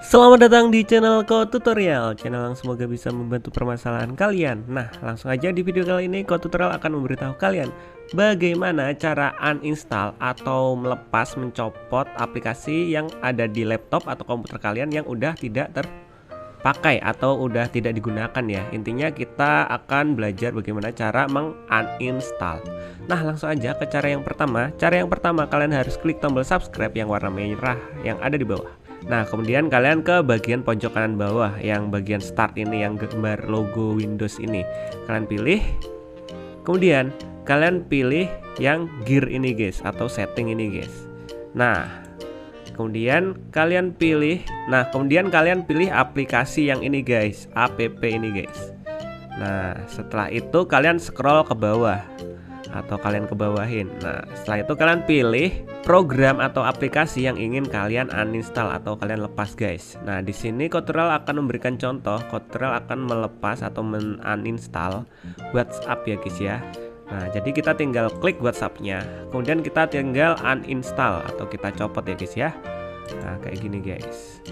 Selamat datang di channel Code Tutorial, channel yang semoga bisa membantu permasalahan kalian. Nah, langsung aja di video kali ini Code Tutorial akan memberitahu kalian bagaimana cara uninstall atau melepas mencopot aplikasi yang ada di laptop atau komputer kalian yang udah tidak terpakai atau udah tidak digunakan ya. Intinya kita akan belajar bagaimana cara menguninstall. Nah, langsung aja ke cara yang pertama. Cara yang pertama, kalian harus klik tombol subscribe yang warna merah yang ada di bawah. Nah, kemudian kalian ke bagian pojok kanan bawah yang bagian start ini, yang gambar logo Windows ini. Kalian pilih. Kemudian kalian pilih yang gear ini guys, atau setting ini guys. Nah, kemudian kalian pilih aplikasi yang ini guys, app ini guys. Nah, setelah itu kalian scroll ke bawah atau kalian ke bawahin. Nah, setelah itu kalian pilih program atau aplikasi yang ingin kalian uninstall atau kalian lepas guys. Nah, di sini Code Tutorial akan memberikan contoh. Code Tutorial akan melepas atau uninstall WhatsApp ya guys ya. Nah, jadi kita tinggal klik WhatsApp-nya, kemudian kita tinggal uninstall atau kita copot ya guys ya. Nah, kayak gini guys.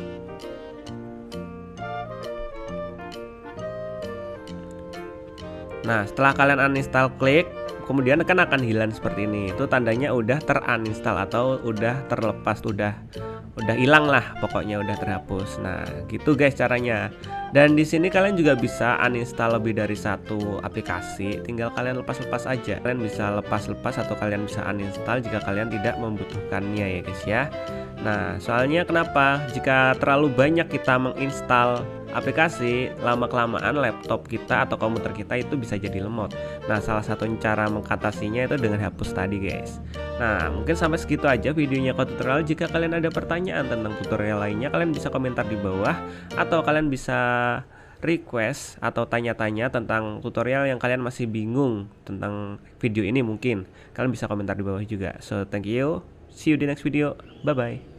Nah, setelah kalian uninstall, klik, kemudian akan hilang seperti ini. Itu tandanya udah teruninstall atau udah terlepas, udah hilang lah, pokoknya udah terhapus. Nah, gitu guys caranya. Dan di sini kalian juga bisa uninstall lebih dari satu aplikasi. Tinggal kalian lepas-lepas aja. Kalian bisa lepas-lepas atau kalian bisa uninstall jika kalian tidak membutuhkannya ya guys ya. Nah, soalnya kenapa? Jika terlalu banyak kita menginstal aplikasi, lama-kelamaan laptop kita atau komputer kita itu bisa jadi lemot. Nah, salah satu cara mengatasinya itu dengan hapus tadi guys. Nah, mungkin sampai segitu aja videonya Code Tutorial. Jika kalian ada pertanyaan tentang tutorial lainnya, kalian bisa komentar di bawah, atau kalian bisa request atau tanya-tanya tentang tutorial yang kalian masih bingung tentang video ini. Mungkin kalian bisa komentar di bawah juga. So thank you, see you di next video, bye bye.